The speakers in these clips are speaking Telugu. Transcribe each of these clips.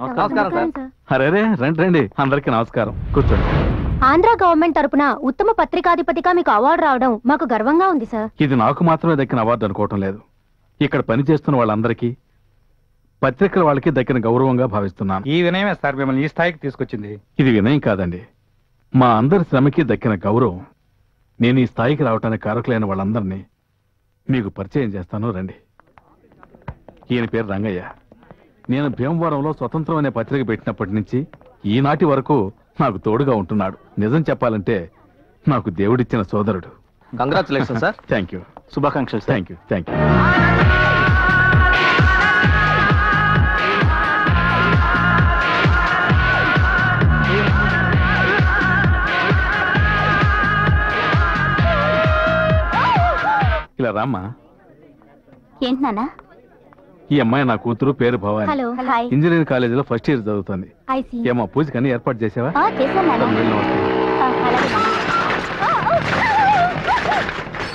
నమస్కారం సార్. అరే రండి రండి, అందరికీ నమస్కారం, కూర్చోండి. ఆంధ్ర గవర్నమెంట్ తరపున ఉత్తమ పత్రికాధిపతిగా మీకు అవార్డు రావడం మాకు గర్వంగా ఉంది సార్. ఇది నాకు మాత్రమే దక్కిన అవార్డు అనుకోవటం లేదు, ఇక్కడ పనిచేస్తున్న వాళ్ళందరికీ, పత్రికల వాళ్ళకి దక్కిన గౌరవంగా భావిస్తున్నాను. ఈ వినయమే సార్ మిమ్మల్ని ఈ స్థాయికి తీసుకొచ్చింది. ఇది వినయం కాదండి, మా అందరి శ్రమకి దక్కిన గౌరవం. నేను ఈ స్థాయికి రావటానికి కారకులైన వాళ్ళందరినీ మీకు పరిచయం చేస్తాను, రండి. ఈయన పేరు రంగయ్య. నేను భీమవరంలో స్వతంత్రం అనే పత్రిక పెట్టినప్పటి నుంచి ఈనాటి వరకు నాకు తోడుగా ఉంటున్నాడు. నిజం చెప్పాలంటే నాకు దేవుడిచ్చిన సోదరుడు. Congratulation sir. Thank you. శుభాకాంక్షలు. Thank you. Thank you. ఇలా రామ్మా. ఏంటి నాన్న? ఈ అమ్మాయి నా కూతురు, పేరు భవాని. హలో. హాయ్. ఇంజనీరింగ్ కాలేజీలో ఫస్ట్ ఇయర్ చదువుతుంది. ఏమో పూజకి అన్ని ఏర్పాటు చేసావా?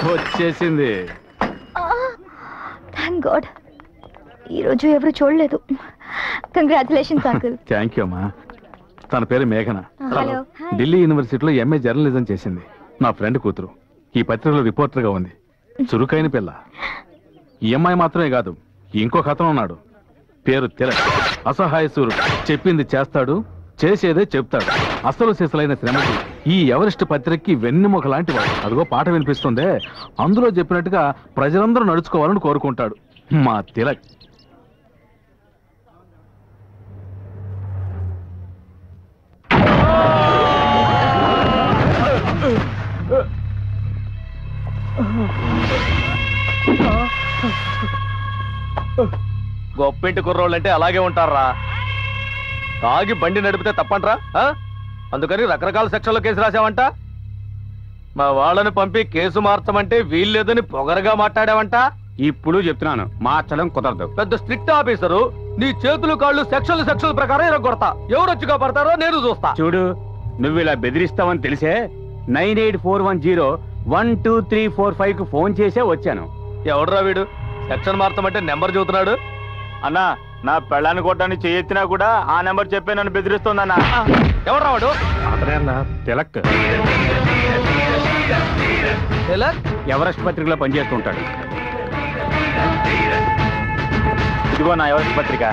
వచ్చేసింది. థ్యాంక్ గాడ్, ఈరోజు ఎవరు చూడలేదు. Congratulations uncle. థ్యాంక్ యూ అమ్మా. తన పేరు మేఘన. హలో. ఢిల్లీ యూనివర్సిటీలో ఎంఏ జర్నలిజం చేసింది. నా ఫ్రెండ్ కూతురు. ఈ పత్రికలో రిపోర్టర్గా ఉంది. చురుకైన పిల్ల. ఈ అమ్మాయి మాత్రమే కాదు, ఇంకొక అతను ఉన్నాడు, పేరు తిలక్. అసహాయ సూర్యుడు. చెప్పింది చేస్తాడు, చేసేదే చెప్తాడు. అసలు సిసలైన శ్రమకి ఈ ఎవరెస్ట్ పత్రికకి వెన్నెముక లాంటి వాడు. అదిగో పాట వినిపిస్తుందే, అందులో చెప్పినట్టుగా ప్రజలందరూ నడుచుకోవాలని కోరుకుంటాడు మా తిలక్. గొప్పింటి కుర్రోళ్ళంటే అలాగే ఉంటారా? తాగి బండి నడిపితే తప్పంట్రా? అందుకని రకరకాల సెక్షన్లో కేసు రాసావంట. మా వాళ్ళని పంపి కేసు మార్చమంటే వీల్లేదని పొగరగా మాట్లాడావంట. ఇప్పుడు చెప్తున్నాను, మార్చడం కుదరదు. పెద్ద స్ట్రిక్ట్ ఆఫీసరు, నీ చేతులు కాళ్ళు సెక్షన్ల ప్రకారం ఇరగొడతా. ఎవరు వచ్చి కాపాడతారో నేను చూస్తా. చూడు, నువ్వు ఇలా బెదిరిస్తావని తెలిసే 9841012345 కు ఫోన్ చేసే వచ్చాను. ఎవడరా వీడు? సెక్షన్ మార్చమంటే నెంబర్ చెబుతున్నాడు. అన్నా, నా పెళ్ళాన్ని కొట్టడానికి చేయెత్తినా కూడా ఆ నెంబర్ చెప్పే నన్ను బెదిరిస్తుందన్నా. ఎవడరా వాడు? అతనే అన్న తిలక్. ఎవరెస్ట్ పత్రికలో పనిచేస్తుంటాడు. ఇదిగో నా ఎవరెస్ట్ పత్రిక.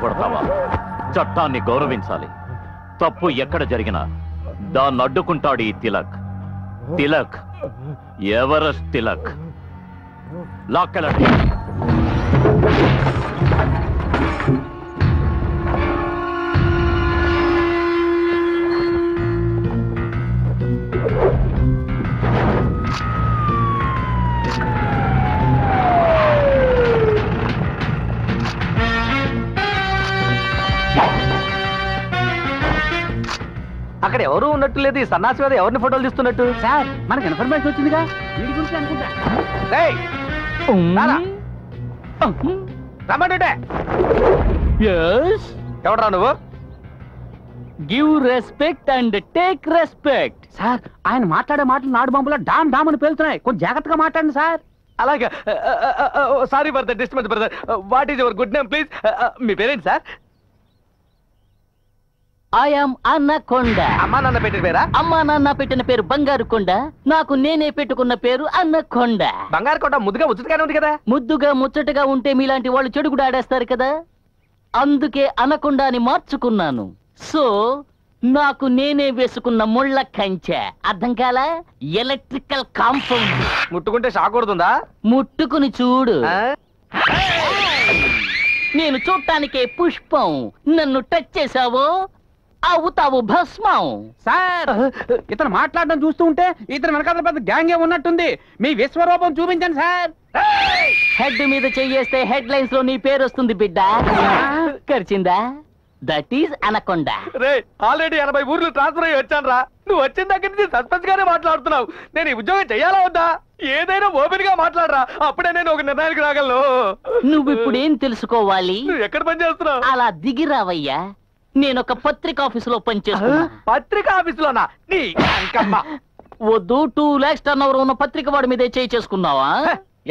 కొడతావా? చట్టాన్ని గౌరవించాలి. తప్పు ఎక్కడ జరిగినా దాన్ని అడ్డుకుంటాడు ఈ తిలక్. తిలక్, ఎవరెస్ట్ తిలక్. లాక్కెళ్ళండి. అక్కడ ఎవరు ఉన్నట్టు లేదు. ఈ సన్నాసి మీద ఎవరిని ఫోటోలు తీస్తున్నట్టు? సార్ మనకి ఇన్ఫర్మేషన్ వచ్చిందిగా, వీడి గురించి అనుకుంటా. రేయ్, రారా. రమ్మంటుంటే. ఎవడరా నువ్వు? Give respect and take respect. Sir ఆయన మాట్లాడే మాటలు నాడు బాంబులో డామ్ డామ్ అని పేలుతున్నాయి, కొంచెం జాగ్రత్తగా మాట్లాడండి సార్. అలాగే. Sorry for the disturbance brother. What is your good name please? మీ పేరేంటి సార్? ఐఎమ్ అన్నకొండ. అమ్మా నాన్న పెట్టిన పేరా? అమ్మా నాన్న పెట్టిన పేరు బంగారు కొండ, నాకు నేనే పెట్టుకున్న పేరు అన్నకొండ. బంగారు కొండ ముద్దుగా ముచ్చటగానే ఉంది కదా. ముద్దుగా ముచ్చటగా ఉంటే మీలాంటి వాళ్ళు చెడు కూడా ఆడేస్తారు కదా, అందుకే అనకొండ అని మార్చుకున్నాను. సో నాకు నేనే వేసుకున్న ముళ్ళ కంచె, అర్థం కాలా? Electrical compound. ముట్టుకుంటే షాక్ కొడుతుందా? ముట్టుకుని చూడు. నేను చూడటానికే పుష్పం, నన్ను టచ్ చేసావో అవుతావు భస్మం. సార్ ఇతను మాట్లాడడం చూస్తూ ఉంటే ఇతను వెనకాల పెద్ద గ్యాంగే ఉన్నట్టుంది. మీ విశ్వరూపం చూపించండి సార్. హెడ్ మీద చెయ్యేస్తే హెడ్ లైన్స్ లో నీ పేరు వస్తుంది బిడ్డ. కరిచిందా? That is anaconda. రే, ఆల్రెడీ 80 ఊర్లు ట్రాన్స్ఫర్ అయ్యి వచ్చాను రా. నువ్వు వచ్చిన దగ్గర నుంచి సస్పెన్స్ గానే మాట్లాడుతున్నావు. నేను ఈ ఉద్యోగం చెయ్యాలా వద్దా? ఏదైనా ఓపెన్ గా మాట్లాడరా, అప్పుడే నేను ఒక నిర్ణయానికి రాగలను. నువ్వు ఇప్పుడు ఏం తెలుసుకోవాలి? నువ్వు ఎక్కడ పని చేస్తున్నావు? అలా దిగిరావయ్యా. నేను ఒక పత్రిక ఆఫీసులో పనిచేస్తున్నా. పత్రిక ఆఫీసులోనా? నీ అంకమ్మ. వద్దు, 2 lakhs టర్నోవర్ ఉన్న పత్రిక వాడి మీదే చేయి చేసుకున్నావా?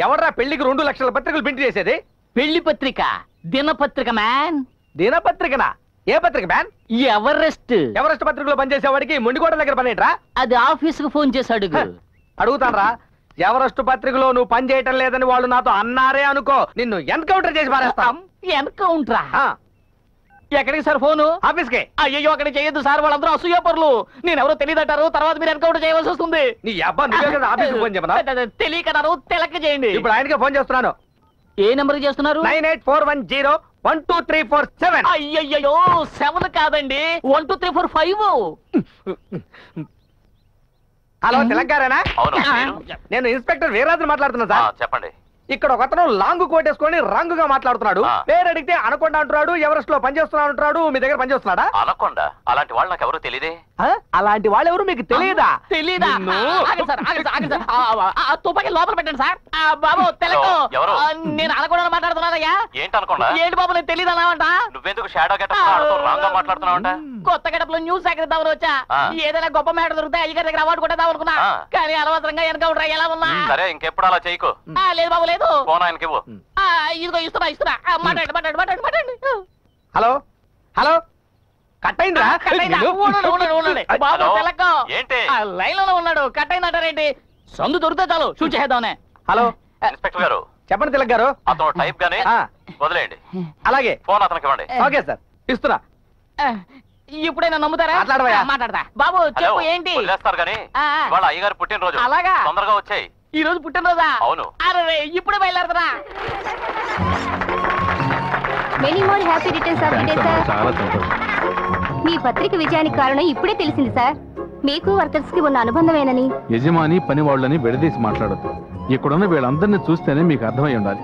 ఎవడ్రా పెళ్లికి 2 లక్షల పత్రికలు ప్రింట్ చేసేది? పెళ్లి పత్రిక, దినపత్రిక మ్యాన్. దినపత్రికనా? ఏ పత్రిక మ్యాన్? ఎవరెస్ట్. ఎవరెస్ట్ పత్రికలో పనిచేసేవాడికి మొండికోట దగ్గర పనేట్రా? అది ఆఫీసుకు ఫోన్ చేసి అడుగు. అడుగుతానరా. ఎవరెస్ట్ పత్రికలో నువ్వు పని చేయటం లేదని వాళ్ళు నాతో అన్నారే అనుకో, నిన్ను ఎన్కౌంటర్ చేసి పారేస్తాం. ఎన్కౌంటరా? ఎక్కడికి సార్ ఫోను? ఆఫీస్కి. అయ్యో అక్కడ చేయొద్దు సార్, వాళ్ళందరూ అసూయపరులు. నేనెవరో తెలియదంటారు, తర్వాత మీరు ఎన్కౌంటర్ చేయవలసి వస్తుంది. నీ అబ్బా నువ్వే కదా ఆఫీస్కి ఫోన్ చెప్పనా? తెలియకన్నారు, తెలక చేయండి. ఇప్పుడు ఆయనకే ఫోన్ చేస్తున్నాను. ఏ నెంబర్ చేస్తున్నారు? 9841012347. అయ్యయ్యో 7 కాదండి, 1 2 3 4 5. హలో, తెలంగాణనా? అవును, మీరు? నేను ఇన్స్పెక్టర్ వీరరాజు మాట్లాడుతున్నా సార్. చెప్పండి. ఇక్కడ ఒకతను లాంగ్ కోట్ వేసుకొని రంగుగా మాట్లాడుతున్నాడు. పేరు అడిగితే అనకొండ అంటున్నాడు, ఎవరెస్ట్ లో పనిచేస్తున్నా అంటున్నాడు. మీ దగ్గర పనిచేస్తున్నాడా? అనకొండ? అలాంటి వాళ్ళు నాకు ఎవరు తెలియదే. అలాంటి వాళ్ళు ఎవరు మీకు తెలియదా? తెలీదా? తుపాకి లోపల పెట్టండి సార్. బాబు తెలకు, నేను అనకొండ మాట్లాడుతున్నానయ్యా. ఏంటి అనకొండ? ఏంటి బాబు, నేను తెలియదన్నావంట. నువ్వెందుకు షాడో గెటప్ రాంగ్ గా మాట్లాడుతున్నావంట? కొత్త గెటప్ లో న్యూస్ సేకరిద్దామని వచ్చా. ఏదైనా గొప్ప మ్యాటర్ దొరికితే అయ్యగారి దగ్గర అవార్డు కొట్టేద్దాం అనుకున్నా, కానీ అనవసరంగా ఎన్కౌంటర్ ఎలా ఉన్నా. సరే, ఇంకెప్పుడు అలా చేయకు. లేదు బాబు, లేదు. ఫోన్ ఆయనకి ఇవ్వు. ఇదిగో ఇస్తున్నా. మాట్లాడండి. హలో హలో, కట్ అయిందా? బాబు తెలక ఏంటి లైన్ లోనే ఉన్నాడు, కట్ అయిందంటారేంటి? సందు దొరికితే చాలు షూట్ చేద్దామనే. హలో ఇన్స్పెక్టర్ గారు, చెప్పండి తిలక్ గారు. అతను టైప్ గానే వదిలేయండి. అలాగే. ఫోన్ అతనికి ఇవ్వండి. ఓకే సార్, ఇస్తున్నా. ఇప్పుడైనా నమ్ముతారా? మాట్లాడతా. బాబు చెప్పు, ఏంటి? వదిలేస్తారు గానీ ఇవాళ అయ్యగారు పుట్టినరోజు. అలాగా? తొందరగా వచ్చాయి. ఈ రోజు పుట్టినరోజా? అవును. అరే ఇప్పుడే బయలుదేరదరా. Many more happy returns of the day sir. చాలా సంతోషం. మీ పత్రిక విజయానికి కారణం ఇప్పుడే తెలిసింది సార్. మీకు వర్కర్స్ కి ఉన్న అనుబంధమేనని. యజమాని పని వాళ్ళని విడదీసి మాట్లాడద్దు. ఇక్కడున్న వీళ్ళందరినీ చూస్తేనే మీకు అర్థమై ఉండాలి.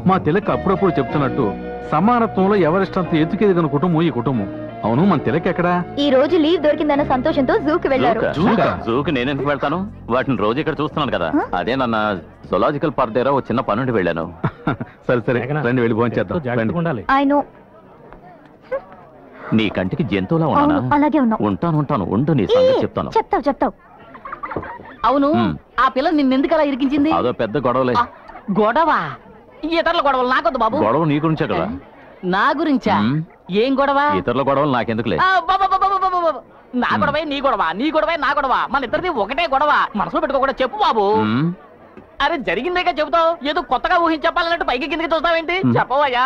మా తిలక్ అప్పుడప్పుడు చెప్తున్నట్టు సమానత్వంలో ఎవరిష్టంత ఎత్తుకెదిగిన కుటుంబం ఈ కుటుంబం. అవును, మన తిలక్ ఎక్కడా? ఈ రోజు లీవ్ దొరికిందన్న సంతోషంతో జూకి వెళ్లారు. జూకి నేనెందుకు వెళ్తాను? వాటిని రోజు ఇక్కడ చూస్తున్నాను కదా. అదే నన్న జులాజికల్ పార్క్ దగ్గర ఒక చిన్న పనుండి వెళ్ళాను. సరే రండి, వెళ్ళి భోంచేద్దాం. ఆయన నీ కంటికి జంతువులా ఉన్నానా? అలాగే ఉన్నావు. ఉంటాను. ఉండు, నీ సంగతి చెప్తాను. చెప్తావు. అవును, ఆ పిల్ల నిన్నెందుకు అలా ఇరికించింది? అదో పెద్ద గొడవలే. గొడవ? ఇతరుల గొడవలు నాకొద్దు బాబు. గొడవ నీ గురించే కదా. నా గురించా? ఏం గొడవ? ఇతరుల గొడవలు నాకెందుకులే. నా గొడవే నీ గొడవ, నీ గొడవే నా గొడవ, మన ఇద్దరిది ఒకటే గొడవ. మనసులో పెట్టుకోకుండా చెప్పు బాబు. అరే జరిగిందేగా చెబుతావు, ఏదో కొత్తగా ఊహించి చెప్పాలన్నట్టు పైకి కిందకి చూస్తావేంటి? చెప్పవయ్యా.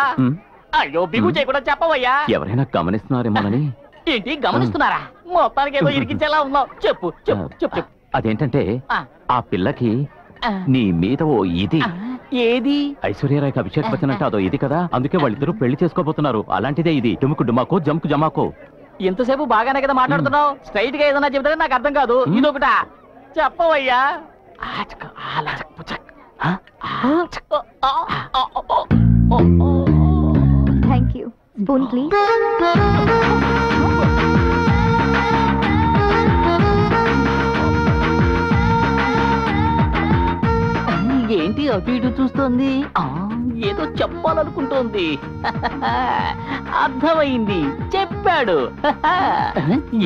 అయ్యో బిగు చేయకుండా చెప్పవయ్యా. ఎవరైనా గమనిస్తున్నారేమోనని. ఏంటి గమనిస్తున్నారా? మొత్తానికి ఏదో ఇరికించేలా ఉన్నావు. చెప్పు చెప్పు చెప్పు చెప్పు. అదేంటంటే ఆ పిల్లకి నీ మీద ఓ ఇది. ఏది? ఐశ్వర్యరాయ్కి అభిషేక్ బచ్చన్ అంటే అదో ఇది కదా, అందుకే వాళ్ళిద్దరూ పెళ్లి చేసుకోబోతున్నారు. అలాంటిదే ఇది. డుముకు డుమాకో జంకు జమాకో. ఇంతసేపు బాగానే కదా మాట్లాడుతున్నావు. స్ట్రైట్ గా ఏదన్నా చెబితే నాకు అర్థం కాదు. ఇదొకటా చెప్పవయ్యా. Thank you. Spoon please. ఏంటి అటు ఇటు చూస్తోంది? ఏదో చెప్పాలనుకుంటోంది. అర్థమైంది, చెప్పాడు.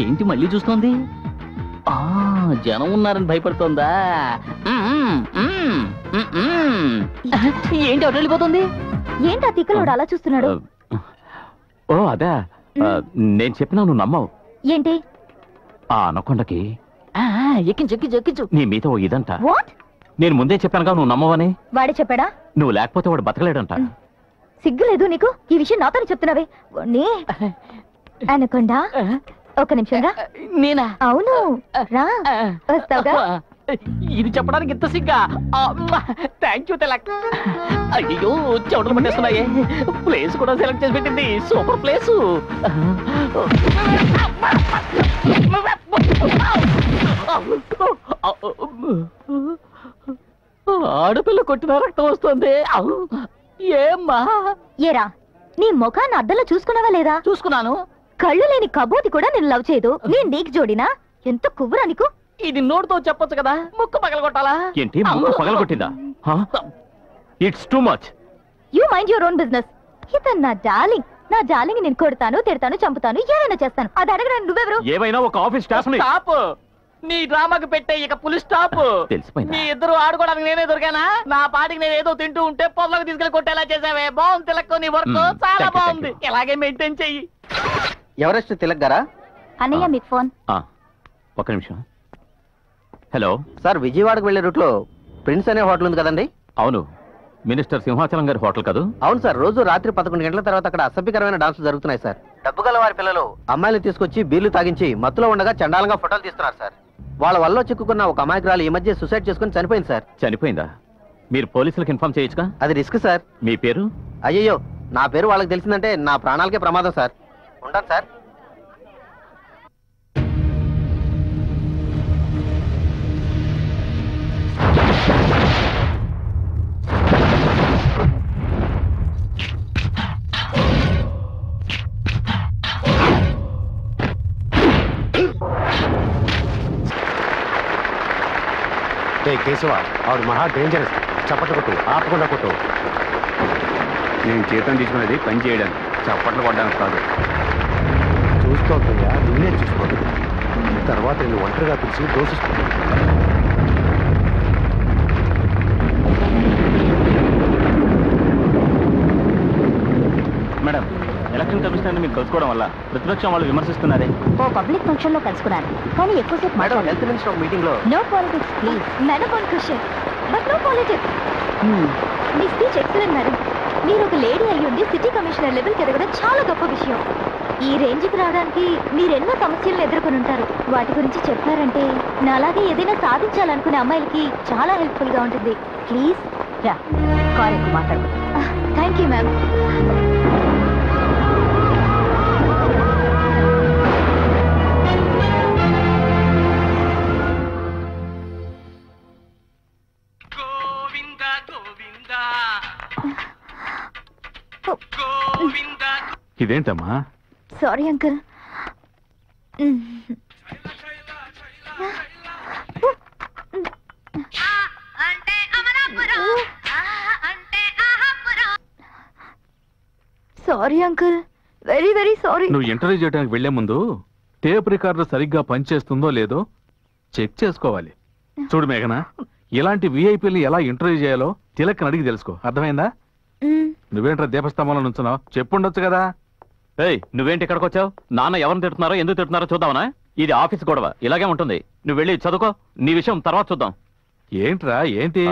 ఏంటి మళ్ళీ చూస్తోంది? జనం ఉన్నారని భయపడుతోందా? ఏంటి అటు వెళ్ళిపోతుంది? ఏంటి ఆ తిక్కలోడు అలా చూస్తున్నాడు? ఓ అదే, నేను చెప్పినా నువ్వు నమ్మవు. ఏంటి? ఆ అనకొండకి ఎక్కించు ఎక్కించు ఎక్కించు. నీ మీద ఓ ఇదంట. వాట్? నేను ముందే చెప్పానుగా నువ్వు నమ్మవని. వాడే చెప్పాడా? నువ్వు లేకపోతే వాడు బతకలేడంట. సిగ్గులేదు నీకు? ఈ విషయం నాతోనే చెప్తున్నావే. అనకొండా ఒక నిమిషం రా. నేనా? అవును రా. వస్తావుగా? ఇది చెప్పడానికి ఇంత సిగ్గా? Thank you Tilak. అయ్యో చెవుటలు పట్టేస్తున్నాయే. ప్లేస్ కూడా సెలెక్ట్ చేసి పెట్టింది. Super place. ఆడపిల్ల కొట్టిన రక్తం వస్తుంది. ఏమ్మా? ఏరా నీ ముఖాన్ని అద్దంలో చూసుకున్నావా లేదా? చూసుకున్నాను. కళ్ళు లేని కబోతి కూడా నేను లవ్ చేయదు. నేను నీకు జోడినా? ఎంత కువ్వురా నీకు? ఇది నోటితో చెప్పొచ్చు కదా, ముక్కు పగలగొట్టాలా? ఏంటి ముక్కు పగలగొట్టిందా? It's too much. You mind your own business. ఇతను నా డార్లింగ్. నా డార్లింగ్ నేను కొడతాను, తిడతాను, చంపుతాను, ఏమైనా చేస్తాను. అది అడగడానికి నువ్వెవరు? ఏమైనా ఒక ఆఫీస్ స్టాఫ్ ని. స్టాప్. నీ డ్రామాకి పెట్టే ఇక పులి స్టాప్. తెలిసిపోయింది. నీ ఇద్దరు ఆడుకోవడానికి నేనే దొరికానా? నా పాటికి నేను ఏదో తింటూ ఉంటే పొదలకు తీసుకెళ్లి కొట్టేలా చేసావే. బాగుంది తిలక్, నీ వర్క్ చాలా బాగుంది. ఇలాగే మెయింటైన్ చెయ్యి. ఎవరెస్ట్ తిలక్ గారా? అన్నయ్య మీకు ఫోన్. ఒక్క నిమిషం. హలో సార్, విజయవాడకు వెళ్లే రూట్ లో ప్రిన్స్ అనే హోటల్ ఉంది కదండి? అవును, మినిస్టర్ సింహాచలం గారి హోటల్ కాదు? అవును సార్. రోజు రాత్రి 11 గంటల తర్వాత అక్కడ అసభ్యకరమైన డాన్సులు జరుగుతున్నాయి సార్. డబ్బు గల వారి పిల్లలు అమ్మాయిలు తీసుకొచ్చి బీర్లు తాగించి మత్తులో ఉండగా చండాలంగా ఫోటోలు తీస్తున్నారు సార్. వాళ్ళ వల్ల చిక్కుకున్న ఒక అమాయకురాలు ఈ మధ్య సూసైడ్ చేసుకుని చనిపోయింది సార్. చనిపోయిందా? మీరు పోలీసులకు ఇన్ఫార్మ్ చేయొచ్చుగా? అది రిస్క్ సార్. మీ పేరు? అయ్యయ్యో, నా పేరు వాళ్ళకి తెలిసిందంటే నా ప్రాణాలకే ప్రమాదం సార్. ఉంటాను సార్. కేశవ, ఆవిడ మహా డేంజరస్. చప్పట్లు కొట్టు, ఆపకుండా కొట్టు. నేను జీతం తీసుకునేది పని చేయడానికి, చప్పట్లు కొట్టడానికి కాదు. చూస్తోందయ్యా, నిన్నే చూసుకోండి. తర్వాత నేను ఒంటరిగా పిలిచి దోషిస్తాను. మేడం, ఎలక్షన్ కమిషనర్ మీరు కలుసుకోవడం వల్ల ప్రతిపక్షం వాళ్ళు విమర్శిస్తున్నారే. ఓ పబ్లిక్ ఫంక్షన్ లో కలుసుకున్నాను, కానీ ఎక్కువసేపు మేడం, హెల్త్ మినిస్టర్ మీటింగ్ లో no politics please. Madam one question but no politics. మీ స్పీచ్ ఎక్సలెంట్ మేడం. మీరు ఒక లేడీ అయ్యి ఉండి సిటీ కమిషనర్ లెవెల్కి ఎదగడం చాలా గొప్ప విషయం. ఈ రేంజ్కి రావడానికి మీరు ఎన్నో సమస్యలను ఎదుర్కొని ఉంటారు. వాటి గురించి చెప్పారంటే నాలాగే ఏదైనా సాధించాలనుకునే అమ్మాయిలకి చాలా హెల్ప్ఫుల్ గా ఉంటుంది. ప్లీజ్ రా, కాల్ ఎక్కువ మాట్లాడు. Thank you ma'am. ఇదేంటమ్మా? Sorry uncle. Sorry uncle, very very sorry. నువ్వు ఇంటర్వ్యూ చేయడానికి వెళ్లే ముందు టేప్ రికార్డర్ సరిగ్గా పనిచేస్తుందో లేదో చెక్ చేసుకోవాలి. చూడు మేఘనా, ఇలాంటి విఐపీని ఎలా ఇంటర్వ్యూ చేయాలో తిలక్ అడిగి తెలుసుకో. అర్థమైందా? నువ్వేంట్రా దీపస్తంభంలో నుంచున్నావు? చెప్పుండొచ్చు కదా. ఏయ్, నువ్వేంటి ఇక్కడికి వచ్చావు? నాన్న ఎవరిని తిడుతున్నారో ఎందుకు తిడుతున్నారో చూద్దామనా? ఇది ఆఫీస్ గొడవ, ఇలాగే ఉంటుంది. నువ్వు వెళ్ళి చదువుకో, నీ విషయం తర్వాత చూద్దాం. ఏంట్రా ఏంటి?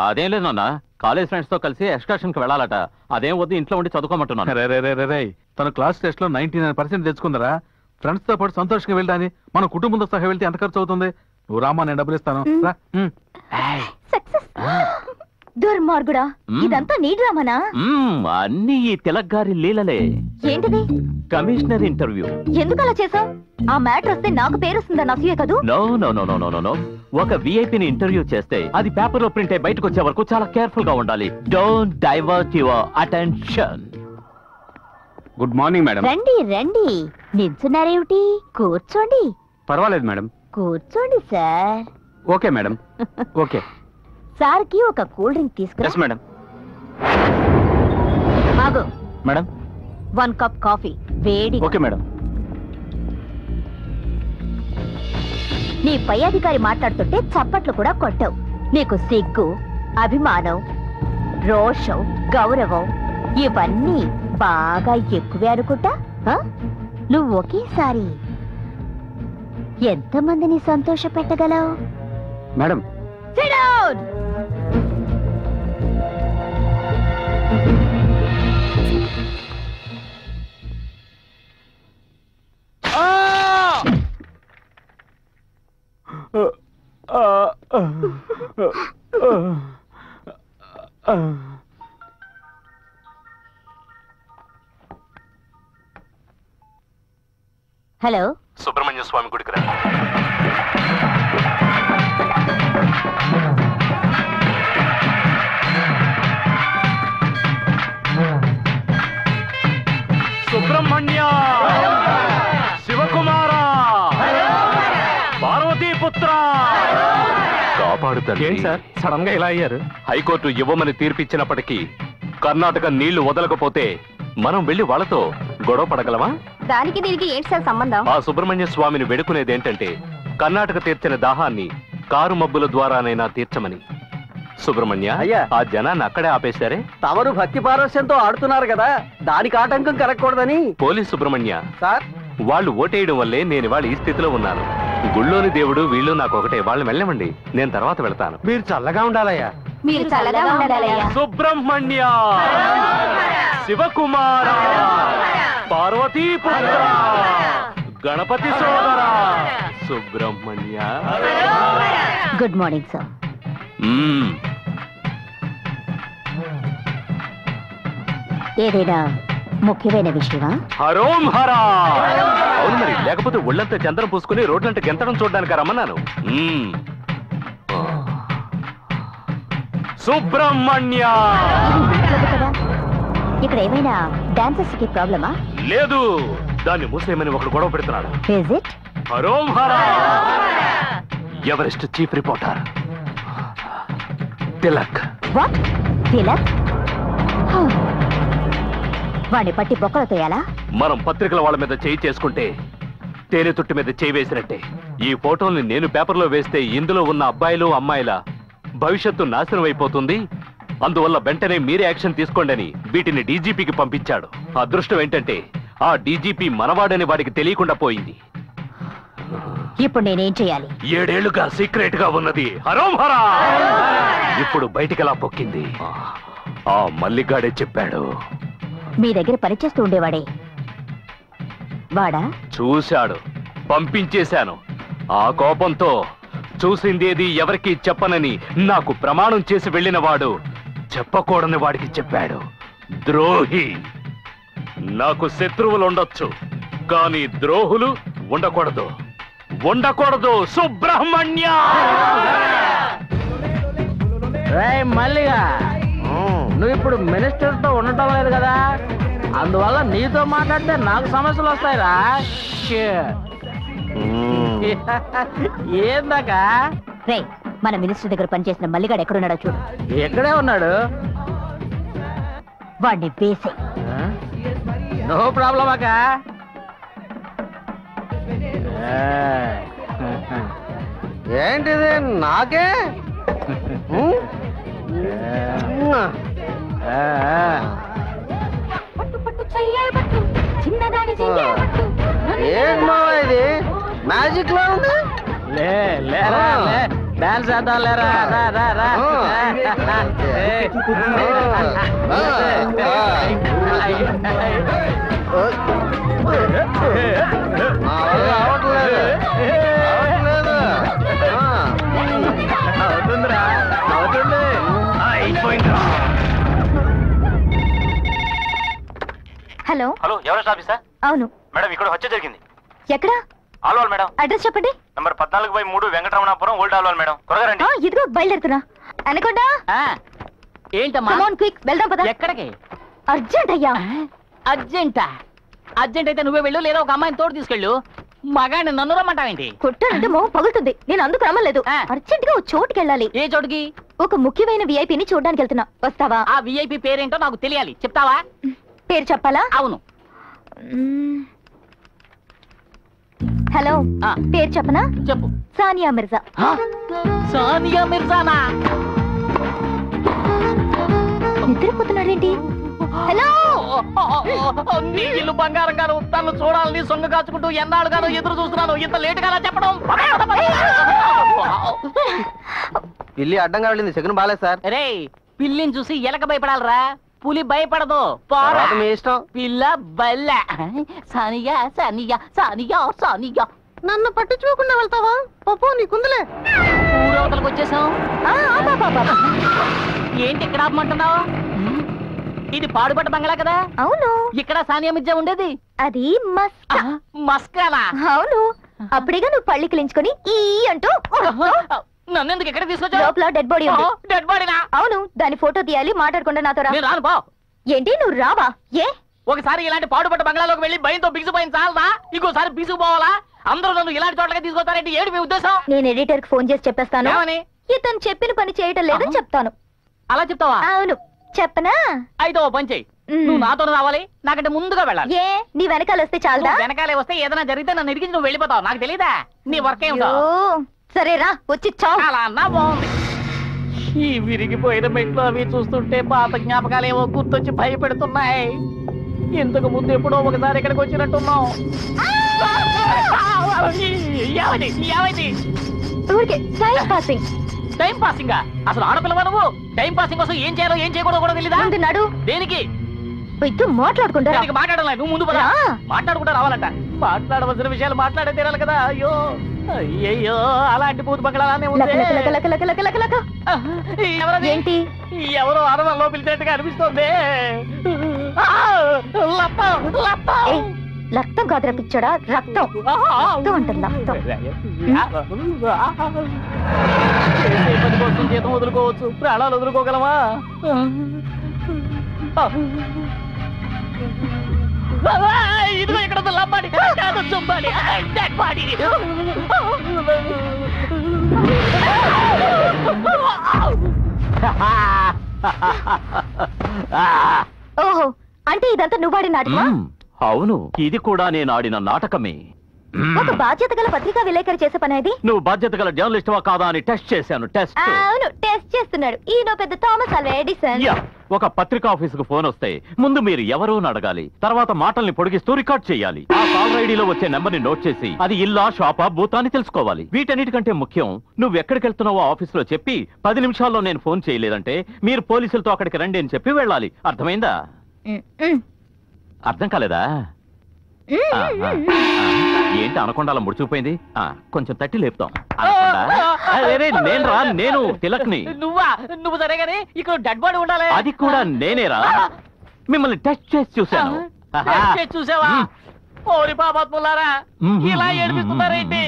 అదేం లేదు నాన్న, కాలేజ్ ఫ్రెండ్స్ తో కలిసి ఎక్స్కర్షన్ కి వెళ్ళాలట. అదేం వద్దు, ఇంట్లో ఉండి చదువుకోమంటున్నాను. రే తన క్లాస్ టెస్ట్ లో 99% తెచ్చుకుందరా. ఫ్రెండ్స్ తో పాటు సంతోషంగా వెళ్ళాని మన కుటుంబంతో సహా వెళ్తే ఎంత ఖర్చు అవుతుంది? నువ్వు రామా, నేను డబ్బులు ఇస్తాను. దుర్మార్గుడా, ఇదంతా నీ డ్రామానా? అన్ని ఈ తిలక్ గారి లీలలే. ఏంటిది? Commissioner interview. ఎందుకు అలా చేసావు? ఆ మ్యాటర్ వస్తే నాకు పేరు వస్తుందని అసూయే కదూ? No no no no no no. ఒక విఐపిని ఇంటర్వ్యూ చేస్తే అది పేపర్ లో ప్రింట్ అయి బయటకు వచ్చే వరకు చాలా కేర్ఫుల్ గా ఉండాలి. Don't divert your attention. Good morning madam. రండి రండి. నిల్చున్నారేమిటి? కూర్చోండి. పర్వాలేదు మేడం. కూర్చోండి సార్. Okay madam. ఓకే సార్కి ఒక కూల్ డ్రింక్ తీసుకురా. మేడం. ఆగు మేడం. 1 కప్ కాఫీ వేడి. Okay madam. నీ పై అధికారి మాట్లాడుతుంటే చప్పట్లు కూడా కొట్టవు. నీకు సిగ్గు, అభిమానం, రోషం, గౌరవం ఇవన్నీ బాగా ఎక్కువే అనుకుంటా. నువ్వు ఒకేసారి ఎంతమందిని సంతోష పెట్టగలవు? మేడం. Sit down! హలో, సుబ్రహ్మణ్య స్వామి గుడికి రా. సుబ్రహ్మణ్య, శివకుమార, పార్వతీపుత్ర, కాపాడుతారు. ఏంటి సార్ సడన్ గా ఇలా అయ్యారు? హైకోర్టు ఇవ్వమని తీర్పిచ్చినప్పటికీ కర్ణాటక నీళ్లు వదలకపోతే మనం వెళ్లి వాళ్ళతో గొడవ పడగలమా? దానికి దీనికి ఏంటి సార్ సంబంధం? ఆ సుబ్రహ్మణ్య స్వామిని వేడుకునేది ఏంటంటే కర్ణాటక తీర్చిన దాహాన్ని కారు మబ్బుల ద్వారానైనా తీర్చమని. సుబ్రహ్మణ్య, అయ్యా, ఆ జనాన్ని అక్కడే ఆపేశారే. తమరు భక్తి పారవశ్యంతో ఆడుతున్నారు కదా, దానికి ఆటంకం కలగకూడదని. పోలీస్ సుబ్రహ్మణ్య సార్, వాళ్ళు ఓటేయడం వల్లే నేను ఇవాళ ఈ స్థితిలో ఉన్నాను. గుళ్ళోని దేవుడు వీళ్ళు నాకు ఒకటే. వాళ్ళు వెళ్ళమండి, నేను తర్వాత వెళ్తాను. మీరు చల్లగా ఉండాలయ్యా. మీరు చల్లగా ఉండాలయ్యా. సుబ్రహ్మణ్య, శివకుమార, పార్వతీపుత్ర, గణపతి సోదర, సుబ్రహ్మణ్య. Good morning sir. ఏదైనా ముఖ్యమైన విషయమా? హరోం హరా. అవును మరి, లేకపోతే ఒళ్ళంతా చంద్రం పూసుకుని రోడ్లంటే గెంతడం చూడడానికి రమ్మన్నాను. సుబ్రహ్మణ్య, కదా, ఇక్కడ ఏమైనా డాన్సర్స్ కి ప్రాబ్లమా? లేదు, దాన్ని మూసేయమని ఒకడు గొడవ పెడుతున్నాడు. Is it? హరోం హరా. Everest chief reporter Tilak. What? Tilak? వాడిని పట్టి బొక్కలు తోయాలా? మనం పత్రికల వాళ్ళ మీద చేయి చేసుకుంటే తేనె తుట్టి మీద చేయి వేసినట్టే. ఈ ఫోటోల్ని నేను పేపర్లో వేస్తే ఇందులో ఉన్న అబ్బాయిలు అమ్మాయిల భవిష్యత్తు నాశనం అయిపోతుంది. అందువల్ల వెంటనే మీరే యాక్షన్ తీసుకోండి అని వీటిని డీజీపీకి పంపించాడు. అదృష్టం ఏంటంటే ఆ డీజీపీ మనవాడని వాడికి తెలియకుండా పోయింది. ఇప్పుడు నేనేం చేయాలి? 7 ఏళ్లుగా సీక్రెట్ గా ఉన్నది హరోం హరా ఇప్పుడు బయటికి ఎలా పొక్కింది? ఆ మల్లిగాడే చెప్పాడు. మీ దగ్గర పనిచేస్తూ ఉండేవాడే వాడా? చూశాడు, పంపించేశాను. ఆ కోపంతో చూసిందేది ఎవరికి చెప్పనని నాకు ప్రమాణం చేసి వెళ్ళిన వాడు చెప్పకూడని వాడికి చెప్పాడు. ద్రోహి. నాకు శత్రువులు ఉండొచ్చు, కానీ ద్రోహులు ఉండకూడదు. ఉండకూడదు. సుబ్రహ్మణ్య. మల్లిగా, నువ్వు ఇప్పుడు మినిస్టర్ తో ఉండటం లేదు కదా, అందువల్ల నీతో మాట్లాడితే నాకు సమస్యలు వస్తాయిరా. ఏందాకా రే, మన మినిస్టర్ దగ్గర పనిచేసిన మల్లిగాడు ఎక్కడున్నాడో చూడు. ఎక్కడే ఉన్నాడు? వాడిని వేసే. నో ప్రాబ్లం అక్క. ఏంటిది నాకే? చిన్నదాని ఏంటో ఇది మ్యాజిక్ లా ఉంది. లేరా, డాన్స్ చేద్దాం లేరా రా రా రా అవుతుందిరా అవుతుంది అయిపోయిందిరా. హలో హలో ఎవరెస్ట్ ఆఫీసా? అవును. మేడం ఇక్కడ హత్య జరిగింది. ఎక్కడ? ఆల్వాల్ మేడం. అడ్రస్ చెప్పండి. Number 14/3 Venkataramanapuram old Alwal madam. త్వరగా రండి. ఇదిగో బయలుదేరుతున్నా. అనకుండా ఏంటమ్మా? క్విక్ వెళ్దాం పద. ఎక్కడికి? అర్జెంట్ అయ్యా. అర్జెంటా? అర్జెంట్ అయితే నువ్వే వెళ్ళు, లేదా ఒక అమ్మాయిని తోడు తీసుకెళ్ళు. మగాడిని నన్ను రమ్మంటావేంటి? కొట్టానంటే మొహం పగులుతుంది. నేను అందుకు రమ్మలేదు. అర్జెంట్ గా ఓ చోటుకి వెళ్ళాలి. ఏ చోటుకి? ఒక ముఖ్యమైన విఐపిని చూడడానికి వెళ్తున్నా. వస్తావా? ఆ విఐపి పేరేంటో నాకు తెలియాలి, చెప్తావా? పేరు చెప్పాలా? అవును. హలో, పేరు చెప్పనా? చెప్పు. సానియా మిర్జా. సానియా మిర్జానా? నిద్రపోతున్నాడేంటి? హలో, నీ ఇల్లు బంగారం గాను, తను చూడాలని సొంగ కాచుకుంటూ ఎన్నాళ్ళుగానో ఎదురు చూస్తున్నాను. ఇంత లేట్ గా చెప్పడం. పిల్లి అడ్డంగా వెళ్ళింది, సెకండ్ బాలేదు సార్. రే, పిల్లిని చూసి ఎలక భయపడాలరా, పులి భయపడదు. మీ ఇష్టం. పిల్ల బల్ల. సానియా సానియా సానియా సానియా. నన్ను పట్టించుకోకుండా వెళ్తావా? పప్పు నీకుందిలే. ఊరవతలకు వచ్చేసాం. ఏంటి ఇక్కడ ఆపమంటున్నావు? ఇది పాడుపడ్డ బంగ్లా కదా? అవును. ఇక్కడ సానియా మిర్జా ఉండేది. అది మస్కా. మస్కానా? అవును. అప్పుడేగా నువ్వు పళ్ళి కిలించుకొని ఈ అంటూ నన్ను ఎందుకు ఎక్కడ తీసుకొచ్చావు? లోపల డెడ్ బాడీ ఉంది. డెడ్ బాడీనా? అవును. దాని ఫోటో తీయాలి, మాట్లాడకుండా నాతో రా. నేను రాను పో. ఏంటి నువ్వు రావా? ఏ ఒకసారి ఇలాంటి పాడుపడ్డ బంగ్లాలోకి వెళ్ళి భయంతో బిగుసిపోయిన చాలదా? ఇంకోసారి బిగుసిపోవాలా? అందరూ నన్ను ఇలాంటి చోట్లకి తీసుకొస్తారంటే ఏంటి మీ ఉద్దేశం? నేను ఎడిటర్ కి ఫోన్ చేసి చెప్పేస్తాను. ఏమని? ఇతను చెప్పిన పని చేయటం లేదని చెప్తాను. అలా చెప్తావా? అవును. చెప్పనా? అయితే ఓ పని చెయ్యి. నువ్వు నాతో రావాలి, నాకంటే ముందుగా వెళ్ళాలి. ఏ నీ వెనకాల వస్తే చాలదా? వెనకాలే వస్తే ఏదైనా జరిగితే నన్ను ఇరిగించి నువ్వు వెళ్ళిపోతావు. నాకు తెలీదా నీ వర్క్ ఏమిటో? సరేరా, వచ్చి చావు. అలా అన్నా బాగుంది. ఈ విరిగిపోయిన మెట్లు అవి చూస్తుంటే పాత జ్ఞాపకాలు ఏవో గుర్తొచ్చి భయపెడుతున్నాయి. ఇంతకు ముందు ఎప్పుడో ఒకసారి ఇక్కడికి వచ్చినట్టున్నాం. ఊరికే టైం పాసింగ్. Time passing? అసలు ఆడపిల్లవా నువ్వు? టైం పాసింగ్ కోసం ఏం చేయాలో ఏం చేయకూడదు కూడా తెలీదా? నడు. దేనికి? మాట్లాడుకుంటా. మాట్లాడాలి, నువ్వు ముందు పద. మాట్లాడుకుంటా రావాలంట. మాట్లాడవలసిన విషయాలు మాట్లాడే తీరాలి కదా. అయ్యో అయ్యో, అలాంటి పూత బంగ్లానే ఉంది. ఏంటి? ఎవరో అరవలో పిలిచేట్టుగా అనిపిస్తోంది. రక్తం కాదురా పిచ్చోడా, రక్తం. రక్తం అంటారు, రక్తం. పని కోసం జీతం వదులుకోవచ్చు, ప్రాణాలు వదులుకోగలమా? ఇదిగో ఇక్కడ లబ్బాడి కాదు, చుంబాడి, డెడ్ బాడీ. ఓహో, అంటే ఇదంతా నువ్వు ఆడిన నాటకమా? అవును, ఇది కూడా నేను ఆడిన నాటకమే. ఒక బాధ్యత గల పత్రికా విలేకరి చేసే పని అది. నువ్వు బాధ్యత గల జర్నలిస్టువా కాదా అని టెస్ట్ చేశాను. టెస్ట్. అవును, టెస్ట్ చేస్తున్నాడు ఈయన పెద్ద థామస్ అల్వా ఎడిసన్. ఒక పత్రికా ఆఫీసుకు ఫోన్ వస్తే ముందు మీరు ఎవరో అడగాలి, తర్వాత మాటల్ని పొడిగిస్తూ రికార్డ్ చేయాలి. ఆ కాల్ ఐడిలో వచ్చే నెంబర్ ని నోట్ చేసి అది ఇల్లా షాపా బూతా అని తెలుసుకోవాలి. వీటన్నిటికంటే ముఖ్యం, నువ్వు ఎక్కడికి వెళ్తున్నావో ఆఫీసులో చెప్పి 10 నిమిషాల్లో నేను ఫోన్ చేయలేదంటే మీరు పోలీసులతో అక్కడికి రండి అని చెప్పి వెళ్ళాలి. అర్థమైందా? అర్థం కాలేదా? ఏంటి అనకొండాల ముడిచిపోయింది? కొంచెం తట్టి లేపుతాం. నేను తిలక్ని. నువ్వు సరేగాని ఇక్కడ డెడ్ బాడీ ఉండాలి. అది కూడా నేనేరా. మిమ్మల్ని టెస్ట్ చేసి చూశాను. చూసావా? ఓరి పాపాత్ములారా, ఇలా ఏడిపిస్తున్నారేంటి?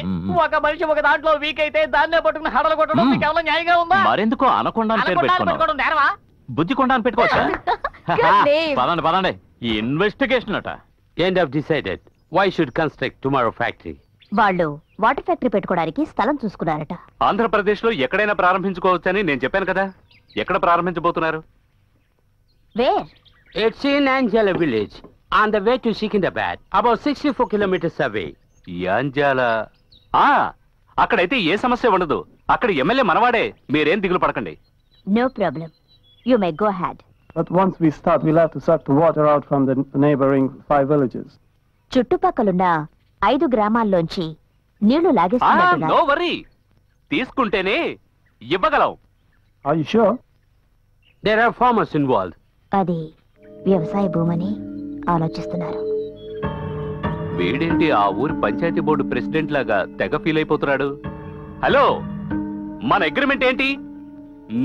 ఒక మనిషి ఒక దాంట్లో వీక్ అయితే దాన్నే పట్టుకుని హడలు కొట్టడం మీకు ఏమైనా న్యాయంగా ఉందా? మరెందుకో అనకొండ పేరు పెట్టుకున్నాను. నేరవా? బుద్ధికొండ అని పెట్టుకోవచ్చా? పదండి పదండి. ఇన్వెస్టిగేషన్ అట. End of decided. Why should construct tomorrow factory? వాళ్ళు వాటర్ ఫ్యాక్టరీ పెట్టుకోవడానికి స్థలం చూసుకున్నారట. ఆంధ్రప్రదేశ్ లో ఎక్కడైనా ప్రారంభించుకోవచ్చని నేను చెప్పాను కదా. ఎక్కడ ప్రారంభించబోతున్నారు? Wear? It's in Anjala village, on the way to Secunderabad, about 64 kilometers away. Yanjala. అక్కడైతే ఏ సమస్య ఉండదు. అక్కడ ఎమ్మెల్యే మనవాడే. మీరేం దిగులు పడకండి. No problem, you may go head. But once we start, we'll have to suck the water out from the neighboring 5 villages. చుట్టుపక్కలున్న 5 గ్రామాల్లోంచి నీళ్లు లాగేస్తున్నారు. నో వరీ, తీసుకుంటేనే ఇవ్వగలం. Are you sure? There are farmers involved. అది వ్యవసాయ భూమని ఆలోచిస్తున్నారు. వీడేంటి ఆ ఊరి పంచాయతీ బోర్డు ప్రెసిడెంట్ లాగా తెగ ఫీల్ అయిపోతున్నాడు. హలో, మన అగ్రిమెంట్ ఏంటి?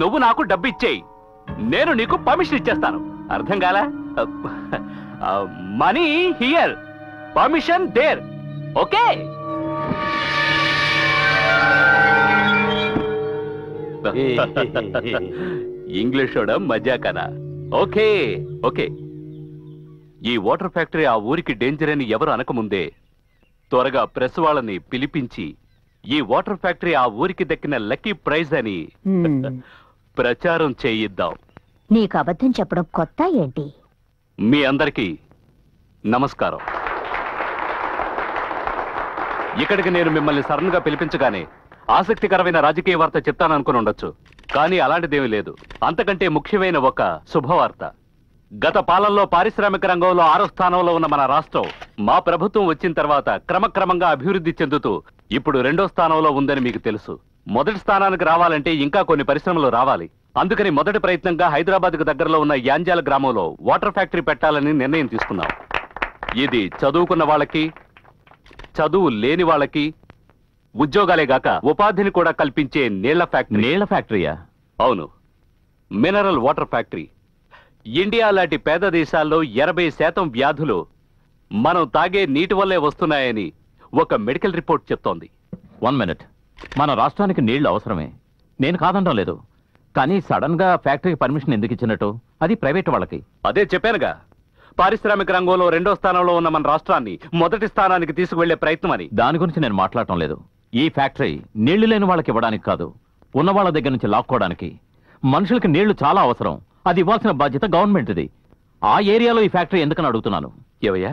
నువ్వు నాకు డబ్బు ఇచ్చేయి, నేను నీకు పర్మిషన్ ఇచ్చేస్తాను. అర్థం కాలా? Money here, permission there. Okay? English మజాకనా? Okay okay. ఈ వాటర్ ఫ్యాక్టరీ ఆ ఊరికి డేంజర్ అని ఎవరు అనకముందే త్వరగా ప్రెస్ వాళ్ళని పిలిపించి ఈ వాటర్ ఫ్యాక్టరీ ఆ ఊరికి దక్కిన లక్కీ ప్రైజ్ అని ప్రచారం చేయిద్దాం. నీకు అబద్ధం చెప్పడం కొత్త ఏంటి? మీ అందరికీ నమస్కారం. ఇక్కడికి నేను మిమ్మల్ని సడన్ గా పిలిపించగానే ఆసక్తికరమైన రాజకీయ వార్త చెప్తాననుకుని ఉండొచ్చు, కానీ అలాంటిదేమీ లేదు. అంతకంటే ముఖ్యమైన ఒక శుభవార్త. గత పాలనలో పారిశ్రామిక రంగంలో 6వ స్థానంలో ఉన్న మన రాష్ట్రం మా ప్రభుత్వం వచ్చిన తర్వాత క్రమక్రమంగా అభివృద్ధి చెందుతూ ఇప్పుడు 2వ స్థానంలో ఉందని మీకు తెలుసు. మొదటి స్థానానికి రావాలంటే ఇంకా కొన్ని పరిశ్రమలు రావాలి. అందుకని మొదటి ప్రయత్నంగా హైదరాబాద్కు దగ్గరలో ఉన్న యాంజాల గ్రామంలో వాటర్ ఫ్యాక్టరీ పెట్టాలని నిర్ణయం తీసుకున్నాం. ఇది చదువుకున్న వాళ్ళకి, చదువు లేని వాళ్ళకి ఉద్యోగాలే గాక ఉపాధిని కూడా కల్పించే నీళ్ల ఫ్యాక్టరీ. నీళ్ల ఫ్యాక్టరీయా? అవును, మినరల్ వాటర్ ఫ్యాక్టరీ. ఇండియా లాంటి పేద దేశాల్లో 80% వ్యాధులు మనం తాగే నీటి వల్లే వస్తున్నాయని ఒక మెడికల్ రిపోర్ట్ చెప్తోంది. 1 మినిట్. మన రాష్ట్రానికి నీళ్లు అవసరమే, నేను కాదంటం లేదు. కానీ సడన్ గా ఫ్యాక్టరీకి పర్మిషన్ ఎందుకు ఇచ్చినట్టు? అది ప్రైవేట్ వాళ్ళకి. అదే చెప్పానుగా, పారిశ్రామిక రంగంలో 2వ స్థానంలో ఉన్న మన రాష్ట్రాన్ని మొదటి స్థానానికి తీసుకువెళ్లే ప్రయత్నం అని. దాని గురించి నేను మాట్లాడటం లేదు. ఈ ఫ్యాక్టరీ నీళ్లు లేని వాళ్ళకి ఇవ్వడానికి కాదు, ఉన్న వాళ్ళ దగ్గర నుంచి లాక్కోవడానికి. మనుషులకి నీళ్లు చాలా అవసరం, అది ఇవ్వాల్సిన బాధ్యత గవర్నమెంట్ది. ఆ ఏరియాలో ఈ ఫ్యాక్టరీ ఎందుకని అడుగుతున్నాను. ఏవయ్యా,